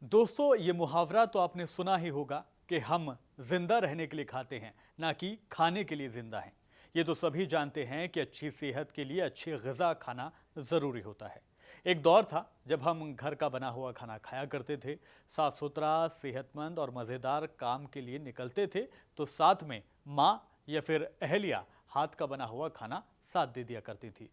दोस्तों, ये मुहावरा तो आपने सुना ही होगा कि हम जिंदा रहने के लिए खाते हैं, ना कि खाने के लिए जिंदा हैं। ये तो सभी जानते हैं कि अच्छी सेहत के लिए अच्छी ग़िज़ा खाना ज़रूरी होता है। एक दौर था जब हम घर का बना हुआ खाना खाया करते थे, साफ सुथरा, सेहतमंद और मज़ेदार काम के लिए निकलते थे तो साथ में माँ या फिर अहलिया हाथ का बना हुआ खाना साथ दे दिया करती थी।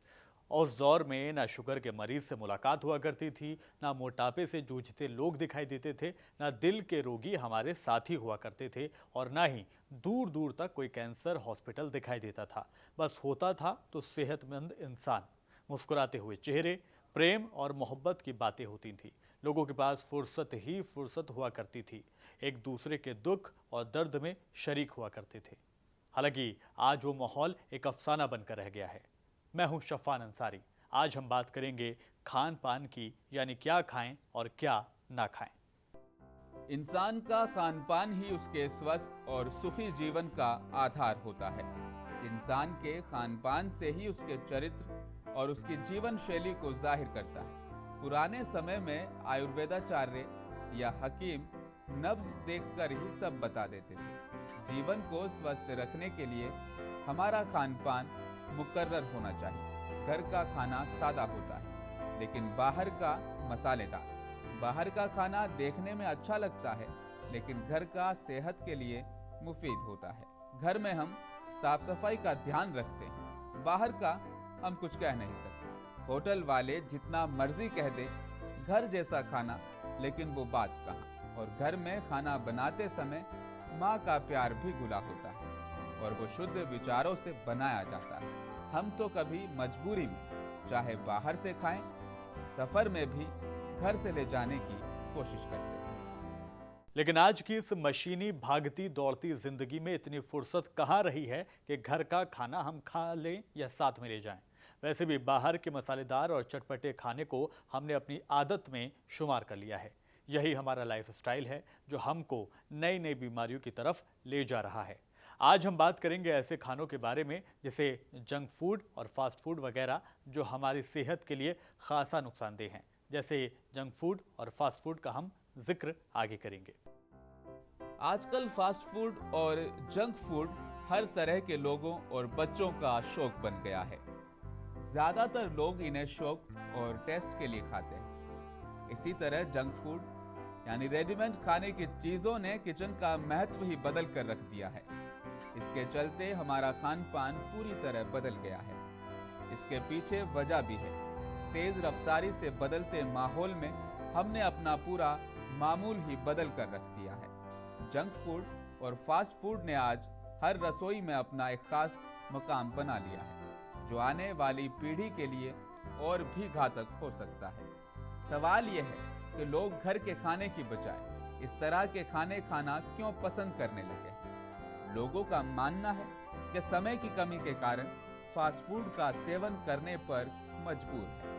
और उस दौर में ना शुगर के मरीज से मुलाकात हुआ करती थी, ना मोटापे से जूझते लोग दिखाई देते थे, ना दिल के रोगी हमारे साथी हुआ करते थे और ना ही दूर दूर तक कोई कैंसर हॉस्पिटल दिखाई देता था। बस होता था तो सेहतमंद इंसान, मुस्कुराते हुए चेहरे, प्रेम और मोहब्बत की बातें होती थी। लोगों के पास फुर्सत ही फुर्सत हुआ करती थी, एक दूसरे के दुख और दर्द में शरीक हुआ करते थे। हालांकि आज वो माहौल एक अफसाना बनकर रह गया है। मैं हूं शफ़ान अंसारी। आज हम बात करेंगे खान पान की, यानी क्या खाएं और क्या ना खाएं। इंसान का खान पान ही उसके स्वस्थ और सुखी जीवन का आधार होता है। इंसान के खान पान से ही उसके चरित्र और उसकी जीवन शैली को जाहिर करता है। पुराने समय में आयुर्वेदाचार्य या हकीम नब्ज देखकर ही सब बता देते थे। जीवन को स्वस्थ रखने के लिए हमारा खान पान मुकर्रर होना चाहिए। घर का खाना सादा होता है, लेकिन बाहर का मसालेदार। बाहर का खाना देखने में अच्छा लगता है, लेकिन घर का सेहत के लिए मुफीद होता है। घर में हम साफ सफाई का ध्यान रखते हैं, बाहर का हम कुछ कह नहीं सकते। होटल वाले जितना मर्जी कह दे घर जैसा खाना, लेकिन वो बात कहाँ। और घर में खाना बनाते समय माँ का प्यार भी घुला होता है और वो शुद्ध विचारों से बनाया जाता है। हम तो कभी मजबूरी में चाहे बाहर से खाएं, सफर में भी घर से ले जाने की कोशिश करते हैं। लेकिन आज की इस मशीनी भागती दौड़ती जिंदगी में इतनी फुर्सत कहाँ रही है कि घर का खाना हम खा लें या साथ में ले जाएं। वैसे भी बाहर के मसालेदार और चटपटे खाने को हमने अपनी आदत में शुमार कर लिया है। यही हमारा लाइफस्टाइल है जो हमको नई नई बीमारियों की तरफ ले जा रहा है। आज हम बात करेंगे ऐसे खानों के बारे में जैसे जंक फूड और फास्ट फूड वगैरह, जो हमारी सेहत के लिए खासा नुकसानदेह हैं। जैसे जंक फूड और फास्ट फूड का हम जिक्र आगे करेंगे। आजकल फास्ट फूड और जंक फूड हर तरह के लोगों और बच्चों का शौक बन गया है। ज्यादातर लोग इन्हें शौक और टेस्ट के लिए खाते हैं। इसी तरह जंक फूड यानी रेडीमेड खाने की चीजों ने किचन का महत्व ही बदल कर रख दिया है। इसके चलते हमारा खान पान पूरी तरह बदल गया है। इसके पीछे वजह भी है। तेज रफ्तारी से बदलते माहौल में हमने अपना पूरा मामूल ही बदल कर रख दिया है। जंक फूड और फास्ट फूड ने आज हर रसोई में अपना एक खास मुकाम बना लिया है, जो आने वाली पीढ़ी के लिए और भी घातक हो सकता है। सवाल यह है कि लोग घर के खाने की बजाय इस तरह के खाने खाना क्यों पसंद करने लगे। लोगों का मानना है कि समय की कमी के कारण फास्ट फूड का सेवन करने पर मजबूर है,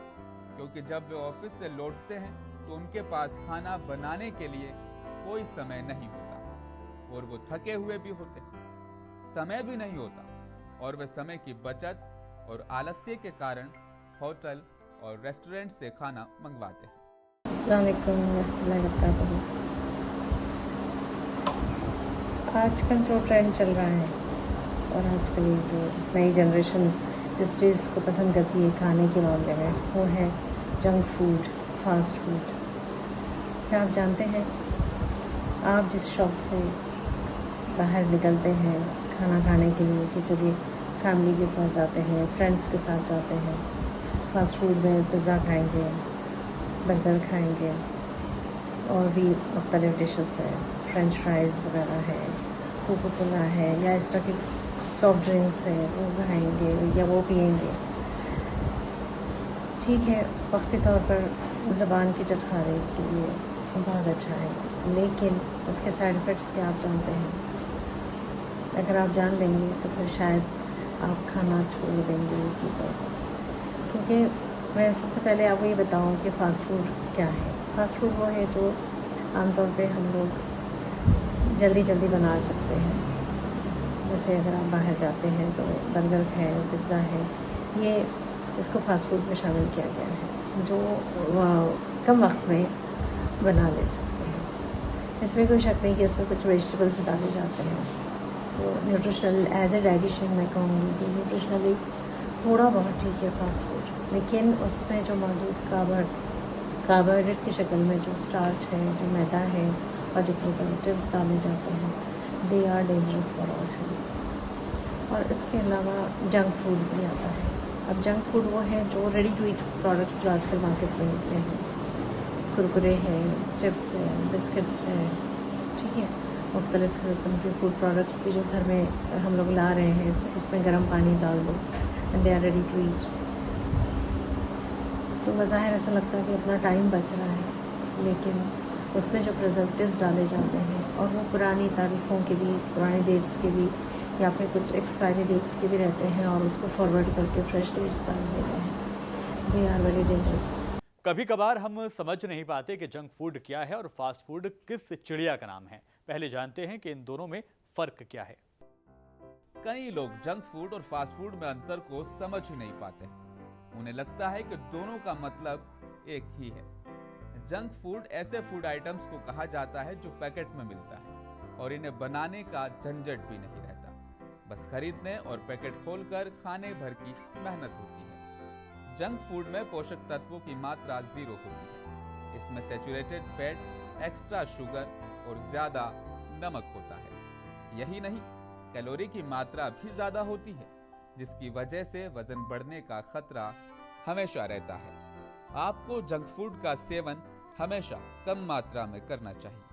क्योंकि जब वे ऑफिस से लौटते हैं तो उनके पास खाना बनाने के लिए कोई समय नहीं होता और वो थके हुए भी होते हैं। समय भी नहीं होता और वे समय की बचत और आलस्य के कारण होटल और रेस्टोरेंट से खाना मंगवाते हैं। अस्सलाम वालेकुम रहमतुल्लाहि व बरकातहू। आजकल जो ट्रेंड चल रहा है और आजकल जो नई जनरेशन जिस चीज़ को पसंद करती है खाने के मामले में, वो है जंक फूड, फास्ट फूड। क्या आप जानते हैं, आप जिस शौक़ से बाहर निकलते हैं खाना खाने के लिए कि चलिए फैमिली के साथ जाते हैं, फ्रेंड्स के साथ जाते हैं, फास्ट फूड में पिज़्ज़ा खाएंगे, बर्गर खाएंगे और भी मुख्तलिफ़ डिशेस हैं, फ्रेंच फ्राइज़ वगैरह है, कोका कोला है या इस तरह की सॉफ्ट ड्रिंक्स है, वो खाएंगे या वो पिएंगे। ठीक है, वक्ती तौर पर ज़बान की चटखारे के लिए बहुत अच्छा है, लेकिन उसके साइड इफ़ेक्ट्स क्या आप जानते हैं। अगर आप जान लेंगे तो फिर शायद आप खाना छोड़ देंगे ये चीज़ों को। क्योंकि मैं सबसे पहले आपको ये बताऊं कि फ़ास्ट फूड क्या है। फ़ास्ट फूड वो है जो आमतौर पे हम लोग जल्दी जल्दी बना सकते हैं। जैसे अगर आप बाहर जाते हैं तो बर्गर है, पिज़्ज़ा है, ये इसको फ़ास्ट फूड में शामिल किया गया है, जो कम वक्त में बना ले सकते हैं। इसमें कोई शक नहीं कि इसमें कुछ वेजिटेबल्स डाले जाते हैं। तो न्यूट्रिशनल एज ए डाइटिशियन मैं कहूँगी कि न्यूट्रिशनली थोड़ा बहुत ठीक है फास्ट फूड, लेकिन उसमें जो मौजूद कार्बोहाइड्रेट की शक्ल में जो स्टार्च है, जो मैदा है और जो प्रिजर्वेटिव्स डाले जाते हैं, they are dangerous for our health. और इसके अलावा जंक फूड भी आता है। अब जंक फूड वो है जो रेडी टू ईट प्रोडक्ट्स जो आजकल मार्केट में निकले हैं, कुरकुरे हैं, चिप्स हैं, बिस्किट्स हैं, ठीक है, मुख्तलिफ़ किस्म के फूड प्रोडक्ट्स भी जो घर में हम लोग ला रहे हैं, उसमें गर्म पानी डाल दो and they are ready to eat. तो बज़ाहिर ऐसा लगता है कि अपना टाइम बच रहा है, लेकिन उसमें जो प्रिजर्वेटिव्स डाले जाते हैं और वो पुरानी तारीख़ों के भी, पुरानी डेट्स के भी, या फिर कुछ एक्सपायरी डेट्स के भी रहते हैं और उसको फॉरवर्ड करके फ्रेश डेट्स डाल देते हैं। They are very dangerous. कभी कभार हम समझ नहीं पाते कि जंक फूड क्या है और फास्ट फूड किस चिड़िया का नाम है। पहले जानते हैं कि इन दोनों में फ़र्क क्या है। कई लोग जंक फूड और फास्ट फूड में अंतर को समझ ही नहीं पाते। उन्हें लगता है कि दोनों का मतलब एक ही है। जंक फूड ऐसे फूड आइटम्स को कहा जाता है जो पैकेट में मिलता है और इन्हें बनाने का झंझट भी नहीं रहता। बस खरीदने और पैकेट खोलकर खाने भर की मेहनत होती है। जंक फूड में पोषक तत्वों की मात्रा 0 होती है। इसमें सैचुरेटेड फैट, एक्स्ट्रा शुगर और ज़्यादा नमक होता है। यही नहीं, कैलोरी की मात्रा भी ज़्यादा होती है, जिसकी वजह से वजन बढ़ने का खतरा हमेशा रहता है। आपको जंक फूड का सेवन हमेशा कम मात्रा में करना चाहिए,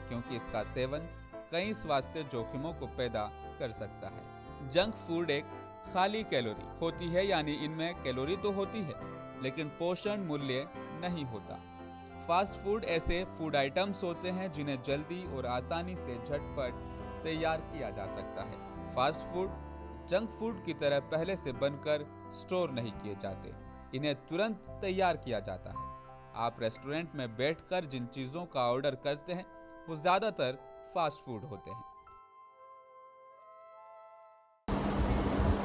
क्योंकि इसका सेवन कई स्वास्थ्य जोखिमों को पैदा कर सकता है। जंक फूड एक खाली कैलोरी होती है, यानी इनमें कैलोरी तो होती है लेकिन पोषण मूल्य नहीं होता। फास्ट फूड ऐसे फूड आइटम्स होते हैं जिन्हें जल्दी और आसानी से झटपट तैयार किया जा सकता है। फास्ट फूड जंक फूड की तरह पहले से बनकर स्टोर नहीं किए जाते, इन्हें तुरंत तैयार किया जाता है। आप रेस्टोरेंट में बैठकर जिन चीज़ों का ऑर्डर करते हैं वो ज़्यादातर फास्ट फूड होते हैं।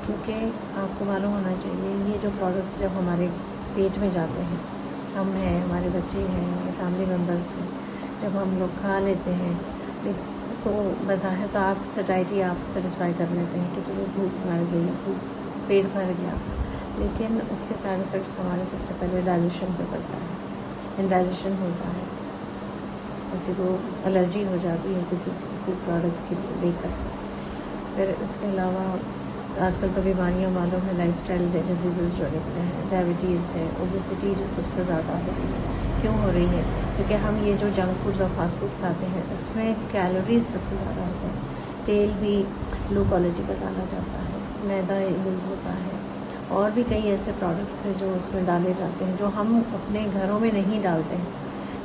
क्योंकि आपको मालूम होना चाहिए, ये जो प्रोडक्ट्स जब हमारे पेट में जाते हैं, हम हैं, हमारे बच्चे हैं, हमारे फैमिली मेम्बर्स हैं, जब हम लोग खा लेते हैं तो बज़ाहिर तो आप सटाइटी आप सेटिस्फाई कर लेते हैं कि चलो भूख मर गई, पेट भर गया, लेकिन उसके साइड इफ़ेक्ट्स हमारे सबसे पहले डाइजेशन पे पड़ता है। इंडाइजेशन होता है, किसी को एलर्जी हो जाती है किसी फूड प्रोडक्ट के लेकर। फिर इसके अलावा आजकल तो बीमारियाँ मालूम है, लाइफस्टाइल डिजीज़ जो निकले हैं, डायबिटीज़ है, ओबेसिटी जो सबसे ज़्यादा हो रही है। क्यों हो रही है? क्योंकि हम ये जो जंक फूड्स और फास्ट फूड खाते हैं उसमें कैलोरीज सबसे ज़्यादा होते हैं। तेल भी लो क्वालिटी का डाला जाता है, मैदा यूज़ होता है, और भी कई ऐसे प्रोडक्ट्स हैं जो उसमें डाले जाते हैं जो हम अपने घरों में नहीं डालते हैं,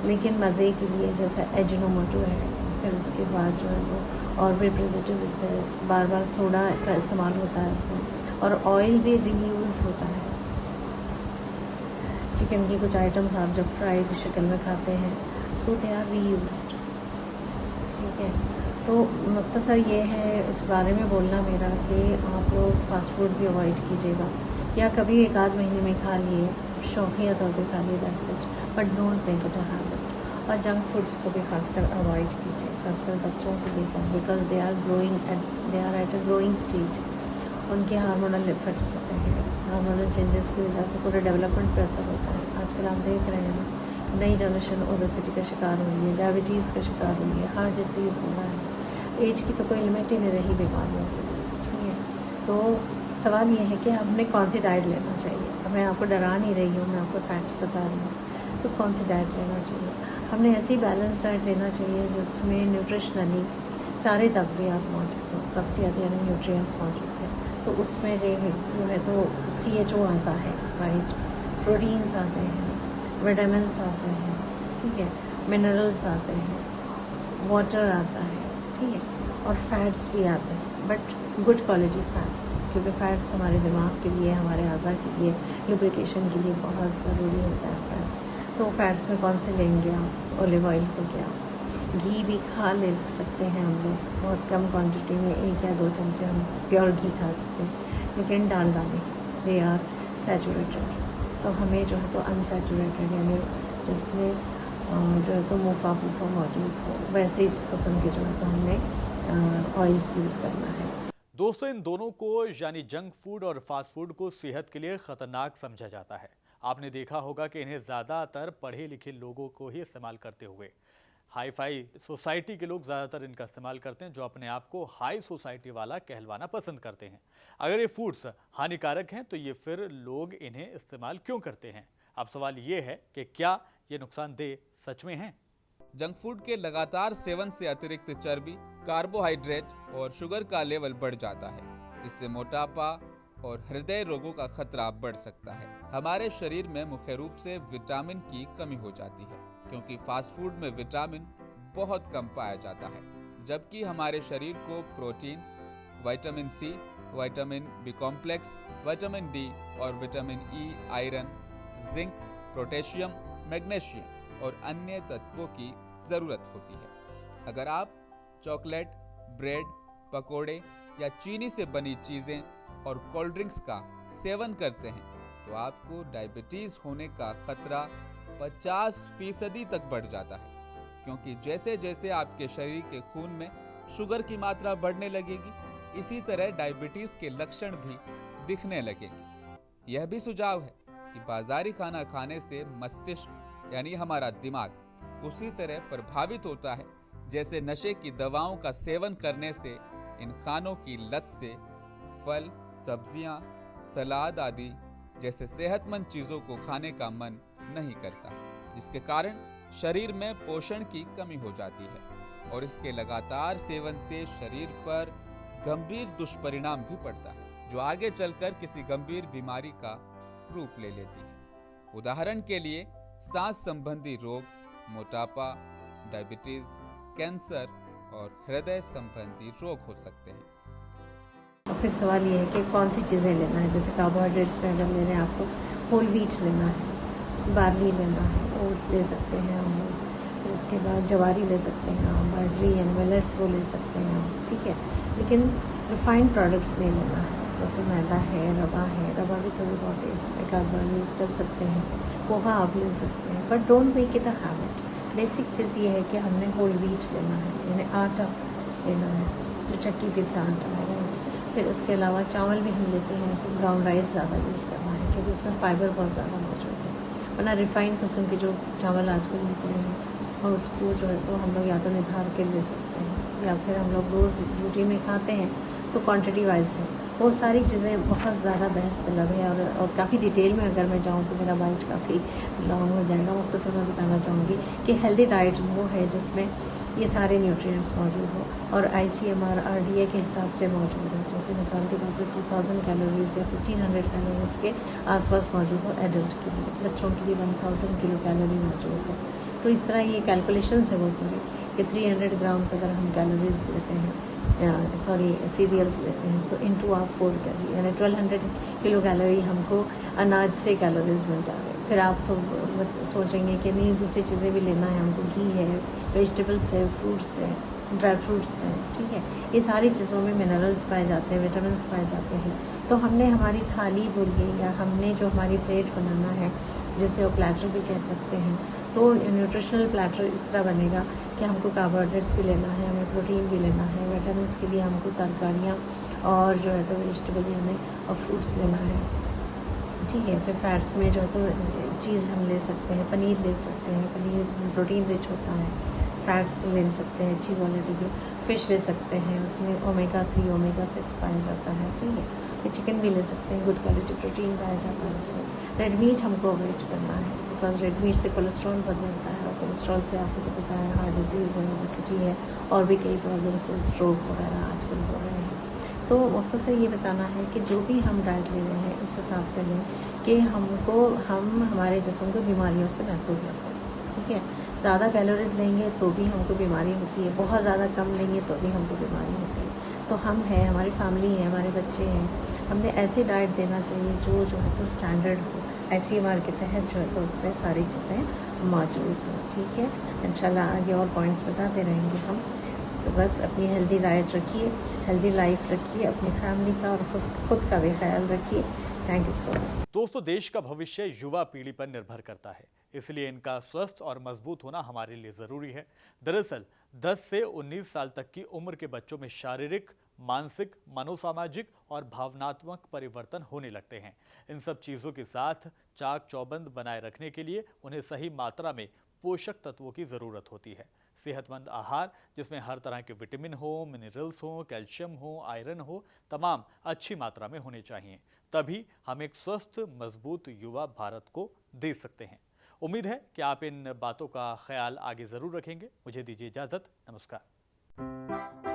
लेकिन मज़े के लिए, जैसे एजिनोमोटो है, फिर उसके बाद जो है वो और भी प्रिजर्वेटिव्स है, बार बार सोडा का इस्तेमाल होता है इसमें, और ऑयल भी रीयूज़ होता है। चिकन की कुछ आइटम्स आप जब फ्राइड शक्ल में खाते हैं, सो दे आर रीयूज्ड, ठीक है। तो मुख्तसर ये है इस बारे में बोलना मेरा कि आप लोग फास्ट फूड भी अवॉइड कीजिएगा, या कभी एक आध महीने में खा लिए, शौकिया तौर पे खा लिए, that's it, but don't make it a habit. और जंक फूड्स को भी खासकर अवॉइड कीजिए, खासकर बच्चों को लेकर, because they are at a growing stage. उनके हार्मोनल इफेक्ट्स होते हैं, हार्मोनल चेंजेस की वजह से पूरे डेवलपमेंट पर असर होता है। आजकल आप देख रहे हैं ना, नई जनरेशन ओबेसिटी का शिकार हो रही है, डायबिटीज़ का शिकार हो रही है, हार्ट डिसीज़ हो रहा है। एज की तो कोई लिमिट ही नहीं रही बीमारियों की, ठीक है। तो सवाल ये है कि हमने कौन सी डाइट लेना चाहिए। मैं आपको डरा नहीं रही हूँ, मैं आपको फैक्ट्स बता रही हूँ। तो कौन सी डाइट लेना चाहिए? हमने ऐसी बैलेंस डाइट लेना चाहिए जिसमें न्यूट्रिशनली सारे तग़ज़ियात मौजूद हों, तग़ज़ियात यानी न्यूट्रिएंट्स मौजूद हैं। तो उसमें जो है तो CHO आता है, राइट, प्रोटीन्स आते हैं, विटामिन्स आते हैं, ठीक है, मिनरल्स आते हैं, वाटर आता है, ठीक है, और फैट्स भी आते हैं, बट गुड क्वालिटी फैट्स, क्योंकि फैट्स हमारे दिमाग के लिए, हमारे अज़ा के लिए, लुब्रिकेशन के लिए बहुत ज़रूरी होता है फैट्स। तो फैट्स में कौन से लेंगे आप? ऑलिव ऑयल हो गया, घी भी खा ले सकते हैं हम लोग, बहुत कम क्वांटिटी में 1 या 2 चमचे हम प्योर घी खा सकते हैं, लेकिन डालडा नहीं, दे आर सैचुरेटेड। तो हमें जो है तो अनसैचुरेटेड यानी जिसमें जो है तो मुफा मुफा मौजूद हो, वैसे ही किस्म के जो है तो हमने ऑयल्स यूज़ करना है। दोस्तों, इन दोनों को यानी जंक फूड और फास्ट फूड को सेहत के लिए खतरनाक समझा जाता है। आपने देखा होगा कि इन्हें ज़्यादातर पढ़े लिखे लोगों को ही इस्तेमाल करते हुए हाई फाई सोसाइटी के लोग ज़्यादातर इनका इस्तेमाल करते हैं, जो अपने आप को हाई सोसाइटी वाला कहलवाना पसंद करते हैं। अगर ये फूड्स हानिकारक हैं तो ये फिर लोग इन्हें इस्तेमाल क्यों करते हैं? अब सवाल ये है कि क्या ये नुकसानदेह सच में हैं? जंक फूड के लगातार सेवन से अतिरिक्त चर्बी, कार्बोहाइड्रेट और शुगर का लेवल बढ़ जाता है, जिससे मोटापा और हृदय रोगों का खतरा बढ़ सकता है। हमारे शरीर में मुख्य रूप से विटामिन की कमी हो जाती है, क्योंकि फास्ट फूड में विटामिन बहुत कम पाया जाता है, जबकि हमारे शरीर को protein, vitamin C, vitamin B complex, vitamin D और vitamin E, iron, zinc, potassium, magnesium और अन्य तत्वों की ज़रूरत होती है। अगर आप चॉकलेट, ब्रेड, पकोड़े या चीनी से बनी चीज़ें और कोल्ड ड्रिंक्स का सेवन करते हैं तो आपको डायबिटीज़ होने का खतरा 50% तक बढ़ जाता है, क्योंकि जैसे जैसे आपके शरीर के खून में शुगर की मात्रा बढ़ने लगेगी, इसी तरह डायबिटीज़ के लक्षण भी दिखने लगेंगे। यह भी सुझाव है कि बाजारी खाना खाने से मस्तिष्क यानी हमारा दिमाग उसी तरह प्रभावित होता है जैसे नशे की दवाओं का सेवन करने से इन खानों की लत से फल, सब्जियां, सलाद आदि जैसे सेहतमंद चीज़ों को खाने का मन नहीं करता, जिसके कारण शरीर में पोषण की कमी हो जाती है और इसके लगातार सेवन से शरीर पर गंभीर दुष्परिणाम भी पड़ता है, जो आगे चलकर किसी गंभीर बीमारी का रूप ले लेती है। उदाहरण के लिए सांस संबंधी रोग, मोटापा, डायबिटीज, कैंसर और हृदय संबंधी रोग हो सकते हैं। और फिर सवाल ये है कि कौन सी चीज़ें लेना है। जैसे कार्बोहाइड्रेट्स में अगर ले रहे हैं आप तो होल व्हीट लेना है, बार्ली लेना है, ओट्स ले सकते हैं हम लोग, फिर इसके बाद जवारी ले सकते हैं हम, बाजरी एंड मिलेट्स वो ले सकते हैं हम, ठीक है। लेकिन रिफाइंड प्रोडक्ट्स नहीं लेना है, जैसे मैदा है, रवा भी थोड़ी बहुत एक आध बार यूज़ कर सकते हैं, पोहा आप ले सकते हैं, but don't make it a habit. Basic चीज़ ये है कि हमने होल व्हीट लेना है, यानी आटा लेना है, जो चक्की पिसा आटा है। फिर इसके अलावा चावल भी हम लेते हैं तो ब्राउन राइस ज़्यादा यूज़ करना है, क्योंकि इसमें फाइबर बहुत ज़्यादा मौजूद है। वरना रिफाइंड किस्म के जो चावल आजकल निकले हैं और उसको जो है तो हम लोग या तो निधार के ले सकते हैं या फिर हम लोग रोज़ ड्यूटी में खाते हैं तो क्वांटिटी वाइज है। वो सारी चीज़ें बहुत ज़्यादा बहस तलब है और काफ़ी डिटेल में अगर मैं जाऊँ तो मेरा बाइट काफ़ी लॉन्ग हो जाएगा। मुख्तसर मैं बताना चाहूँगी कि हेल्दी डाइट वो है जिसमें ये सारे न्यूट्रिएंट्स मौजूद हो और ICMR RDA के हिसाब से मौजूद हो। जैसे मिसाल के तौर पर 2000 कैलोरीज या 1500 कैलोरीज के आसपास मौजूद हो एडल्ट के लिए, बच्चों के लिए 1000 किलो कैलोरी मौजूद हो। तो इस तरह ये कैलकुलेशन है वो पूरी कि 300 ग्राम्स अगर हम कैलोरीज लेते हैं सीरियल्स लेते हैं तो इनटू आप 4 कैलोरी यानी 1200 किलो कैलोरी हमको अनाज से कैलोरीज मिल जाएंगे। फिर आप सोचेंगे कि नहीं दूसरी चीज़ें भी लेना है हमको, घी है, वेजिटेबल्स है, फ्रूट्स है, ड्राई फ्रूट्स हैं, ठीक है। ये सारी चीज़ों में मिनरल्स पाए जाते हैं, विटामिन पाए जाते हैं। तो हमने हमारी थाली बोलिए या हमने जो हमारी प्लेट बनाना है, जिसे वो प्लेटर भी कह सकते हैं, तो न्यूट्रिशनल प्लेटर इस तरह बनेगा कि हमको कार्बोहाइड्रेट्स भी लेना है, हमें प्रोटीन भी लेना है, विटामिन के लिए हमको तरकारियाँ और जो है तो वेजिटेबल यानी और फ्रूट्स लेना है, ठीक है। फिर फैट्स में जो है तो चीज़ हम ले सकते हैं, पनीर ले सकते हैं, पनीर प्रोटीन रिच होता है, फैट्स ले सकते हैं अच्छी क्वालिटी के, फ़िश ले सकते हैं, उसमें ओमेगा 3 ओमेगा 6 पाया जाता है, ठीक है। फिर चिकन भी ले सकते हैं, गुड क्वालिटी प्रोटीन पाया जाता है इसमें। रेड मीट हमको अवॉइड करना है बिकॉज रेड मीट से कोलेस्ट्रॉल बढ़ जाता है और कोलेस्ट्रॉल से आपको तो पता है हार्ट डिजीज़ है, ओबेसिटी है और भी कई प्रॉब्लम्स है, स्ट्रोक वगैरह आजकल हो रहे हैं। तो वापस से ये बताना है कि जो भी हम डाइट ले रहे हैं इस हिसाब से लें कि हम हमारे जिस्म को बीमारियों से महफूज रखें, ठीक है। ज़्यादा कैलोरीज लेंगे तो भी हमको बीमारी होती है, बहुत ज़्यादा कम लेंगे तो भी हमको बीमारी होती है। तो हम हैं, हमारी फैमिली है, हमारे बच्चे हैं, हमने ऐसी डाइट देना चाहिए जो है तो स्टैंडर्ड हो, ICMR के तहत जो है तो उसमें सारी चीज़ें मौजूद हों, ठीक है। इंशाल्लाह आगे और पॉइंट्स बताते रहेंगे हम। तो बस अपनी हेल्दी डाइट रखिए, हेल्दी लाइफ रखिए, अपनी फैमिली का और खुद का भी ख्याल रखिए। Thank you so much. दोस्तों, देश का भविष्य युवा पीढ़ी पर निर्भर करता है, इसलिए इनका स्वस्थ और मजबूत होना हमारे लिए जरूरी है। दरअसल 10 से 19 साल तक की उम्र के बच्चों में शारीरिक, मानसिक, मनोसामाजिक और भावनात्मक परिवर्तन होने लगते हैं। इन सब चीज़ों के साथ चाक चौबंद बनाए रखने के लिए उन्हें सही मात्रा में पोषक तत्वों की ज़रूरत होती है। सेहतमंद आहार जिसमें हर तरह के विटामिन हो, मिनरल्स हो, कैल्शियम हो, आयरन हो, तमाम अच्छी मात्रा में होने चाहिए। तभी हम एक स्वस्थ, मजबूत युवा भारत को दे सकते हैं। उम्मीद है कि आप इन बातों का ख्याल आगे ज़रूर रखेंगे। मुझे दीजिए इजाज़त। नमस्कार।